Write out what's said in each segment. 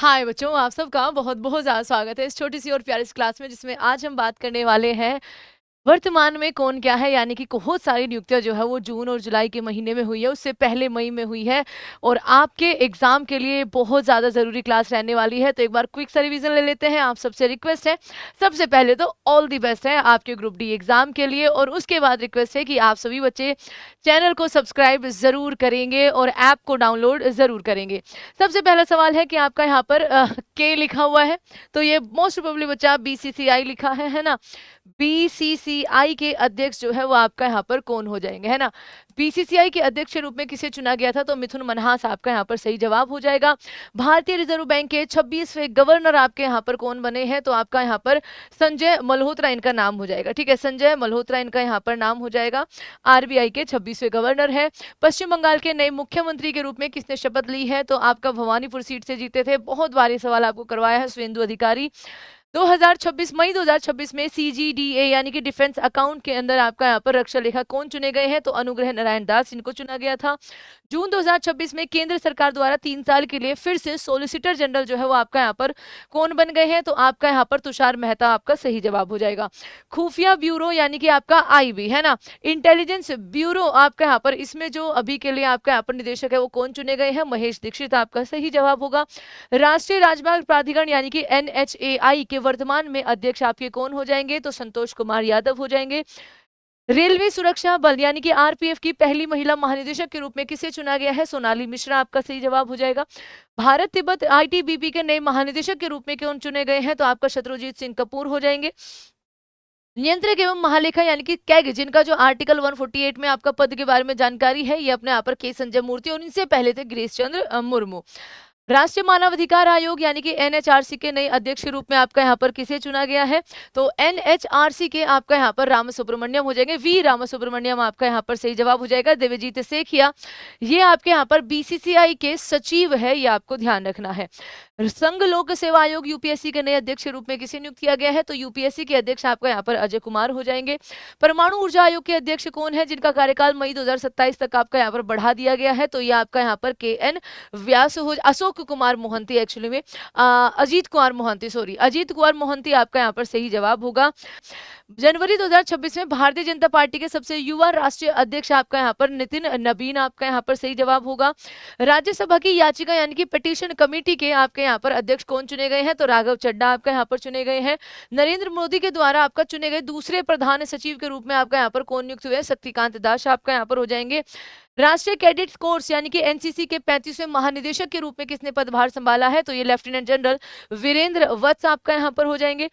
हाय बच्चों, आप सबका बहुत बहुत ज़्यादा स्वागत है इस छोटी सी और प्यारी सी क्लास में, जिसमें आज हम बात करने वाले हैं वर्तमान में कौन क्या है। यानी कि बहुत सारी नियुक्तियां जो है वो जून और जुलाई के महीने में हुई है, उससे पहले मई में हुई है और आपके एग्जाम के लिए बहुत ज़्यादा ज़रूरी क्लास रहने वाली है। तो एक बार क्विक सा रिवीजन ले लेते हैं। आप सबसे रिक्वेस्ट है, सबसे पहले तो ऑल दी बेस्ट है आपके ग्रुप डी एग्जाम के लिए, और उसके बाद रिक्वेस्ट है कि आप सभी बच्चे चैनल को सब्सक्राइब ज़रूर करेंगे और ऐप को डाउनलोड ज़रूर करेंगे। सबसे पहला सवाल है कि आपका यहाँ पर के लिखा हुआ है, तो ये मोस्ट प्रोबेबली बच्चा बीसीसीआई लिखा है ना। बीसीसीआई के अध्यक्ष जो है वो आपका यहाँ पर कौन हो जाएंगे, है ना। बीसीसीआई के अध्यक्ष के रूप में किसे चुना गया था, तो मिथुन मनहास आपका यहाँ पर सही जवाब हो जाएगा। भारतीय रिजर्व बैंक के 26वें गवर्नर आपके यहाँ पर कौन बने हैं, तो आपका यहाँ पर संजय मल्होत्रा इनका नाम हो जाएगा। ठीक है, संजय मल्होत्रा इनका यहाँ पर नाम हो जाएगा। आरबीआई के 26वें गवर्नर है। पश्चिम बंगाल के नए मुख्यमंत्री के रूप में किसने शपथ ली है, तो आपका भवानीपुर सीट से जीते थे, बहुत बार ये सवाल आपको करवाया है, शुभेंदु अधिकारी। 2026 मई 2026 में सीजीडीए यानी कि डिफेंस अकाउंट के अंदर आपका यहाँ पर रक्षा लेखा कौन चुने गए हैं, तो अनुग्रह नारायण दास इनको चुना गया था। जून 2026 में केंद्र सरकार द्वारा 3 साल के लिए फिर से सॉलिसिटर जनरल जो है वो आपका यहाँ पर कौन बन गए हैं, तो आपका यहाँ पर तुषार मेहता आपका सही जवाब हो जाएगा। खुफिया ब्यूरो यानी कि आपका आईबी, है ना, इंटेलिजेंस ब्यूरो आपका यहाँ पर, इसमें जो अभी के लिए आपका यहाँ पर निदेशक है वो कौन चुने गए हैं, महेश दीक्षित आपका सही जवाब होगा। राष्ट्रीय राजमार्ग प्राधिकरण यानी कि एनएचएआई के वर्तमान में अध्यक्ष आपके कौन हो जाएंगे, तो संतोष कुमार यादव हो जाएंगे। रेलवे सुरक्षा बल यानी कि आरपीएफ की पहली महिला महानिदेशक के रूप में किसे चुना गया है, सोनाली मिश्रा आपका सही जवाब हो जाएगा। भारत तिब्बत आईटीबीपी के नए महानिदेशक के रूप में कौन चुने गए हैं, तो आपका शत्रुजीत सिंह कपूर हो जाएंगे। नियंत्रक एवं महालेखा यानी कि कैग, जिनका जो आर्टिकल 148 में आपका पद के बारे में जानकारी है, ये अपने आप पर के संजय मूर्ति और इनसे पहले थे गिरीश चंद्र मुर्मू। राष्ट्रीय मानवाधिकार आयोग यानी कि एनएचआरसी के नए अध्यक्ष के रूप में आपका यहाँ पर किसे चुना गया है, तो एनएचआरसी के आपका यहाँ पर राम सुब्रमण्यम हो जाएंगे, वी राम सुब्रमण्यम आपका यहाँ पर सही जवाब हो जाएगा। देवजीत सेखिया ये आपके यहाँ पर बीसीसीआई के सचिव है, ये आपको ध्यान रखना है। संघ लोक सेवा आयोग यूपीएससी के नए अध्यक्ष के रूप में किसे नियुक्त किया गया है, तो यूपीएससी के अध्यक्ष आपका यहाँ पर अजय कुमार हो जाएंगे। परमाणु ऊर्जा आयोग के अध्यक्ष कौन है, जिनका कार्यकाल मई 2027 तक आपका यहाँ पर बढ़ा दिया गया है, तो ये आपका यहाँ पर के एन व्यास हो, अशोक कुमार मोहंती एक्चुअली में अजीत कुमार मोहंती, सॉरी अजीत कुमार मोहंती आपका यहाँ पर सही जवाब होगा। जनवरी 2026 में भारतीय जनता पार्टी के सबसे युवा राष्ट्रीय अध्यक्ष आपका यहाँ पर नितिन नबीन आपका यहाँ पर सही जवाब होगा। राज्यसभा की याचिका यानी कि पिटीशन कमेटी के आपके यहाँ पर अध्यक्ष कौन चुने गए हैं, तो राघव चड्डा आपका यहाँ पर चुने गए हैं। नरेंद्र मोदी के द्वारा आपका चुने गए दूसरे प्रधान सचिव के रूप में आपका यहाँ पर कौन नियुक्त हुए, शक्तिकांत दास आपका यहाँ पर हो जाएंगे। राष्ट्रीय कैडेट कोर्स यानी कि एनसीसी के 35वें महानिदेशक के रूप में किसने पदभार संभाला है, तो ये लेफ्टिनेंट जनरल वीरेंद्र वत्स आपका यहाँ पर हो जाएंगे।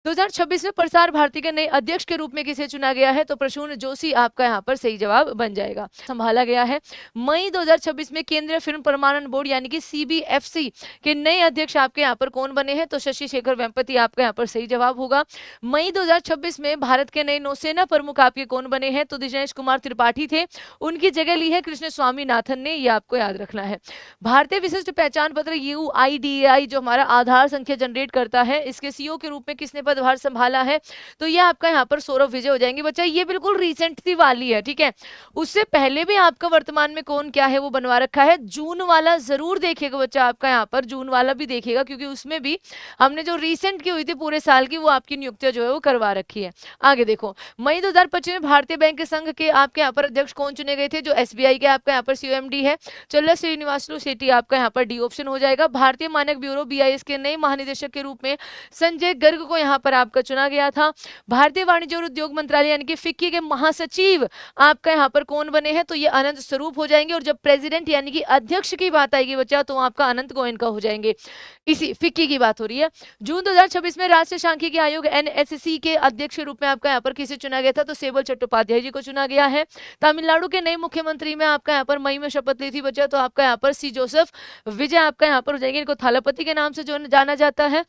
2026 में प्रसार भारती के नए अध्यक्ष के रूप में किसे चुना गया है, तो प्रसून जोशी आपका यहाँ पर सही जवाब बन जाएगा, संभाला गया है। मई 2026 में केंद्रीय फिल्म प्रमाणन बोर्ड यानी कि सीबीएफसी के नए अध्यक्ष आपके यहाँ पर कौन बने हैं, तो शशि शेखर वेम्पति आपका यहाँ पर सही जवाब होगा। मई 2026 में भारत के नए नौसेना प्रमुख आपके कौन बने हैं, तो दिनेश कुमार त्रिपाठी थे, उनकी जगह ली है कृष्ण स्वामीनाथन ने, ये आपको याद रखना है। भारतीय विशिष्ट पहचान पत्र यूआईडीएआई जो हमारा आधार संख्या जनरेट करता है, इसके सीईओ के रूप में किसने पदभार संभाला है, तो ये आपका यहाँ पर सौरभ विजय हो जाएंगे। बच्चा ये बिल्कुल रिसेंट सी वाली है, ठीक है, उससे पहले भी आपका वर्तमान में कौन क्या है वो बनवा रखा है। जून वाला जरूर देखिएगा बच्चा, आपका यहाँ पर जून वाला भी देखिएगा, क्योंकि उसमें भी हमने जो रिसेंट की हुई थी पूरे साल की, वो आपकी नियुक्तियां जो है वो करवा रखी है। आगे देखो, मई 2025 में भारतीय बैंक संघ के आपके यहाँ पर अध्यक्ष कौन चुने गए थे, जो एसबीआई के आपका यहाँ पर सीओएमडी है चल्ला श्रीनिवासलू शेट्टी आपका यहाँ पर डी ऑप्शन हो जाएगा। भारतीय मानक ब्यूरो बीआईएस के नए महानिदेशक के रूप में संजय गर्ग को यहाँ पर आपका चुना गया था। भारतीय वाणिज्य और उद्योग मंत्रालय यानी कि फिक्की के महासचिव आपका यहाँ पर कौन बने हैं, तो ये अनंत स्वरूप हो जाएंगे। और जब प्रेसिडेंट यानी कि अध्यक्ष की बात आएगी बच्चा, तो आपका अनंत गोयनका हो जाएंगे, इसी फिक्की की बात हो रही है। जून 2026 में राष्ट्रीय सांख्यिकी आयोग एनएससी के अध्यक्ष के रूप में आपका यहाँ पर किसे चुना गया था, तो सेबल चट्टोपाध्याय जी को चुना गया है। तमिलनाडु के नए मुख्यमंत्री में आपका यहाँ पर मई में शपथ ली थी बच्चा, तो आपका यहाँ पर सी जोसेफ विजय आपका यहाँ पर हो जाएंगे, इनको थालापति के नाम से जो जाना जाता है।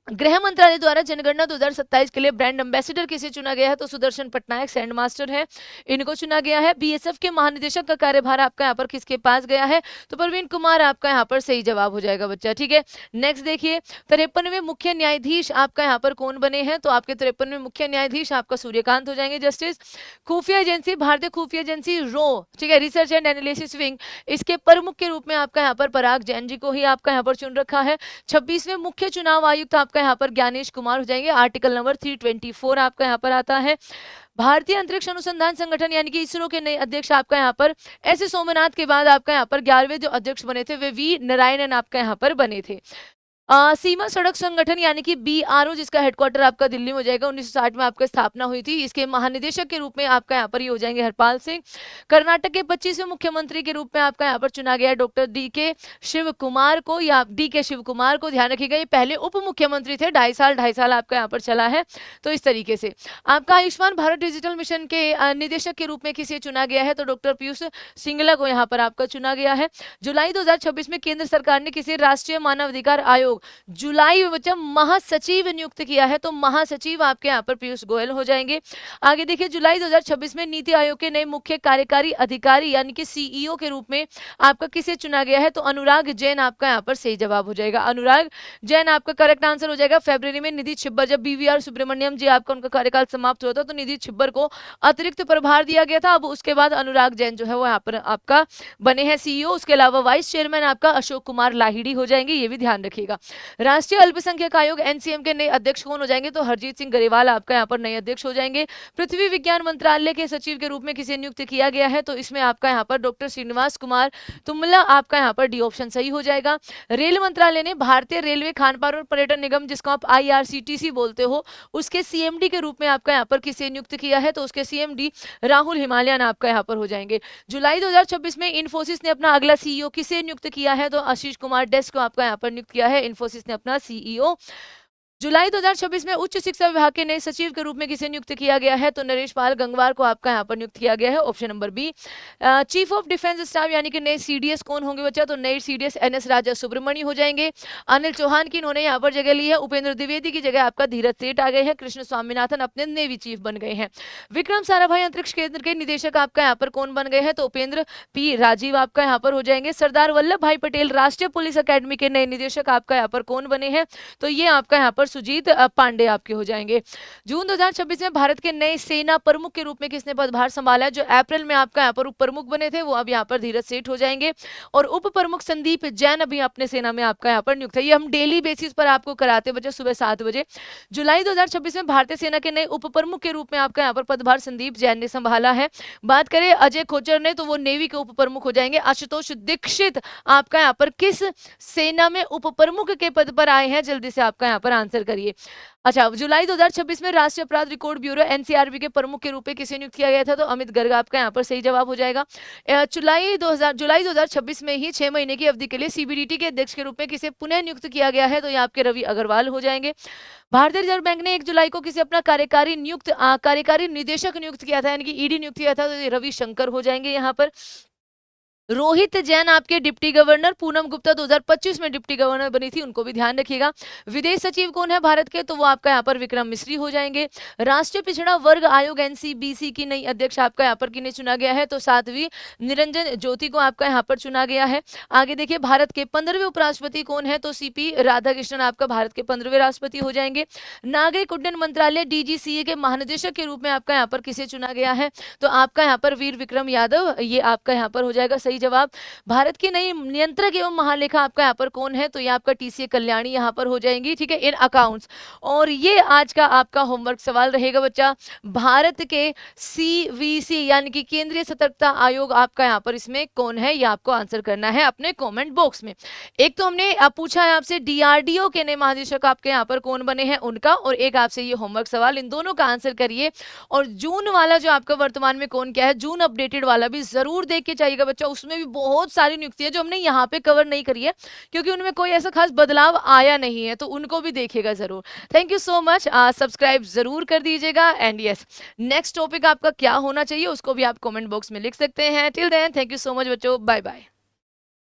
गृह मंत्रालय द्वारा जनगणना 2027 के लिए ब्रांड एम्बेसडर किसे चुना गया है? तो सुदर्शन पटनायक सैंड मास्टर है, इनको चुना गया है। बीएसएफ के महानिदेशक का कार्यभार आपका यहाँ पर किसके पास गया है? तो प्रवीण कुमार आपका यहाँ पर सही जवाब हो जाएगा बच्चा, ठीक है। नेक्स्ट देखिए, 53वें मुख्य न्यायाधीश आपका यहाँ पर कौन बने हैं? तो आपके 53वें मुख्य न्यायाधीश आपका सूर्यकांत हो जाएंगे जस्टिस। खुफिया एजेंसी, भारतीय खुफिया एजेंसी रो, ठीक है, रिसर्च एंड एनालिसिस विंग, इसके प्रमुख के रूप में आपका यहाँ पर पराग जैन जी को ही आपका यहाँ पर चुन रखा है। 26वें मुख्य चुनाव आयुक्त आपका यहाँ पर ज्ञानेश कुमार हो जाएंगे, आर्टिकल नंबर 324 आपका यहाँ पर आता है। भारतीय अंतरिक्ष अनुसंधान संगठन यानी कि इसरो के नए अध्यक्ष आपका यहाँ पर एस सोमनाथ के बाद आपका यहाँ पर 11वें जो अध्यक्ष बने थे वे वी नारायणन आपका यहाँ पर बने थे। सीमा सड़क संगठन यानी कि बीआरओ, जिसका हेडक्वार्टर आपका दिल्ली में हो जाएगा, 1960 में आपका स्थापना हुई थी। इसके महानिदेशक के रूप में आपका यहाँ पर ये हो जाएंगे हरपाल सिंह। कर्नाटक के 25वें मुख्यमंत्री के रूप में आपका यहाँ पर चुना गया है डॉक्टर डी के शिव कुमार को, या डी के शिव कुमार को, ध्यान रखिएगा ये पहले उप मुख्यमंत्री थे, 2.5 साल आपका यहाँ पर चला है। तो इस तरीके से आपका आयुष्मान भारत डिजिटल मिशन के निदेशक के रूप में किसे चुना गया है? तो डॉक्टर पीयूष सिंगला को यहाँ पर आपका चुना गया है। जुलाई 2026 में केंद्र सरकार ने किसे राष्ट्रीय मानवाधिकार आयोग जुलाई में बच्चा महासचिव नियुक्त किया है? तो महासचिव आपके यहाँ पर पीयूष गोयल हो जाएंगे। आगे देखिए, जुलाई 2026 में नीति आयोग के नए मुख्य कार्यकारी अधिकारी यानी कि सीईओ के रूप में आपका किसे चुना गया है? तो अनुराग जैन आपका यहाँ पर सही जवाब हो जाएगा। अनुराग जैन आपका करेक्ट आंसर हो जाएगा। फरवरी में निधि छिब्बर, जब बीवीआर सुब्रमण्यम जी आपका उनका कार्यकाल समाप्त हुआ था तो निधि छिब्बर को अतिरिक्त प्रभार दिया गया था। अब उसके बाद अनुराग जैन जो है वो यहाँ पर आपका बने हैं सीईओ। उसके अलावा वाइस चेयरमैन आपका अशोक कुमार लाहिड़ी हो जाएंगे, ये भी ध्यान रखिएगा। राष्ट्रीय अल्पसंख्यक आयोग एनसीएम के नए अध्यक्ष कौन हो जाएंगे? तो हरजीत सिंह गरेवाल आपका यहाँ पर नए अध्यक्ष हो जाएंगे। पृथ्वी विज्ञान मंत्रालय के सचिव के रूप में किसे नियुक्त किया गया है? तो इसमें आपका यहाँ पर डॉक्टर श्रीनिवास कुमार तुमला आपका यहाँ पर डी ऑप्शन सही हो जाएगा। रेल मंत्रालय ने भारतीय रेलवे खानपान और पर्यटन निगम, जिसको आप आईआरसीटीसी बोलते हो, उसके सीएमडी के रूप में आपका यहाँ पर किसे नियुक्त किया है? तो उसके सीएमडी राहुल हिमालयन आपका यहाँ पर हो जाएंगे। जुलाई 2026 में इन्फोसिस ने अपना अगला सीईओ किसे नियुक्त किया है? तो आशीष कुमार डेस्क को आपका यहाँ पर नियुक्त किया है इन्फोसिस ने अपना सीईओ। जुलाई 2026 में उच्च शिक्षा विभाग के नए सचिव के रूप में किसे नियुक्त किया गया है? तो नरेश पाल गंगवार को आपका यहाँ पर नियुक्त किया गया है, option number B. Chief of defence staff यानी कि नए सीडीएस कौन होंगे बच्चा? तो नए सीडीएस एनएस राजा सुब्रमण्य हो जाएंगे। अनिल चौहान की इन्होंने यहाँ पर जगह ली है। उपेंद्र द्विवेदी की जगह आपका धीरज सेठ आ गए हैं। कृष्ण स्वामीनाथन अपने नेवी चीफ बन गए हैं। विक्रम साराभाई अंतरिक्ष केंद्र के निदेशक आपका यहाँ पर कौन बन गए हैं? तो उपेंद्र पी राजीव आपका यहाँ पर हो जाएंगे। सरदार वल्लभ भाई पटेल राष्ट्रीय पुलिस अकेडमी के नए निदेशक आपका यहाँ पर कौन बने हैं? तो ये आपका यहाँ पर सुजीत पांडे आपके हो जाएंगे। जून 2026 में भारत के नए सेना प्रमुख के रूप में किसने पदभार संभाला है? जो अप्रैल में आपका यहाँ पर उप प्रमुख बने थे वो अब यहाँ पर धीरज सेठ हो जाएंगे। और उप प्रमुख संदीप जैन अभी अपने सेना में आपका यहाँ पर नियुक्त है। ये हम डेली बेसिस पर आपको कराते बजे सुबह 7 बजे। जुलाई 2026 में भारतीय सेना के नए उप प्रमुख के रूप में आपका यहाँ पर पदभार संदीप जैन ने संभाला है। बात करें अजय खोचर ने, तो वो नेवी के उप प्रमुख हो जाएंगे। आशुतोष दीक्षित आपका यहाँ पर किस सेना में उप प्रमुख के पद पर आए हैं? जल्दी से आपका यहाँ पर आंसर करिए। अच्छा, जुलाई 2026 में राष्ट्रीय अपराध रिकॉर्ड ब्यूरो एनसीआरबी के प्रमुख के रूप में किसे नियुक्त किया गया था? तो अमित गर्ग आपका यहाँ पर सही जवाब हो जाएगा। जुलाई 2026 में ही 6 महीने की अवधि के लिए सीबीडीटी के अध्यक्ष के रूप में किसे पुनः नियुक्त किया गया है? तो ये आपके रवि अग्रवाल हो जाएंगे। भारतीय रिजर्व बैंक ने 1 जुलाई को किसे अपना कार्यकारी निदेशक नियुक्त किया था, यानी कि ईडी नियुक्त किया था? तो ये रवि शंकर हो जाएंगे यहाँ पर। रोहित जैन आपके डिप्टी गवर्नर, पूनम गुप्ता 2025 में डिप्टी गवर्नर बनी थी, उनको भी ध्यान रखिएगा। विदेश सचिव कौन है भारत के? तो वो आपका यहाँ पर विक्रम मिश्री हो जाएंगे। राष्ट्रीय पिछड़ा वर्ग आयोग एनसीबीसी की नई अध्यक्ष आपका यहाँ पर किन्हें चुना गया है? तो साध्वी निरंजन ज्योति को आपका यहाँ पर चुना गया है। आगे देखिए, भारत के 15वें उपराष्ट्रपति कौन है? तो सीपी राधाकृष्णन आपका भारत के 15वें राष्ट्रपति हो जाएंगे। नागरिक उड्डयन मंत्रालय डीजीसीए के महानिदेशक के रूप में आपका यहाँ पर किसे चुना गया है? तो आपका यहाँ पर वीर विक्रम यादव, ये आपका यहाँ पर हो जाएगा सही जवाब। भारत की नई नियंत्रक एवं महालेखा आपका यहाँ पर कौन है? तो ये आपका टीसीए कल्याणी यहाँ पर हो जाएंगी, ठीक है, इन अकाउंट्स। और ये आज का आपका होमवर्क सवाल रहेगा बच्चा। भारत के सीवीसी यानी कि केंद्रीय सतर्कता आयोग आपका यहाँ पर इसमें कौन है? ये आपको आंसर करना है अपने कमेंट बॉक्स में। एक तो हमने पूछा है आपसे डीआरडीओ के नए महानिदेशक आपके यहाँ पर कौन बने हैं उनका, और एक आपसे ये होमवर्क सवाल, इन दोनों का आंसर करिए। और जून वाला जो आपका वर्तमान में कौन क्या है, जून अपडेटेड वाला भी जरूर देख के चाहिएगा बच्चा। उसमें भी बहुत सारी नियुक्ति है जो हमने यहाँ पे कवर नहीं करी है क्योंकि उनमें कोई ऐसा खास बदलाव आया नहीं है, तो उनको भी देखिएगा जरूर। Thank you so much, subscribe जरूर कर दीजिएगा। एंड यस, नेक्स्ट टॉपिक आपका क्या होना चाहिए उसको भी आप कमेंट बॉक्स में लिख सकते हैं। Till then, thank you so much बच्चों, बाय बाय।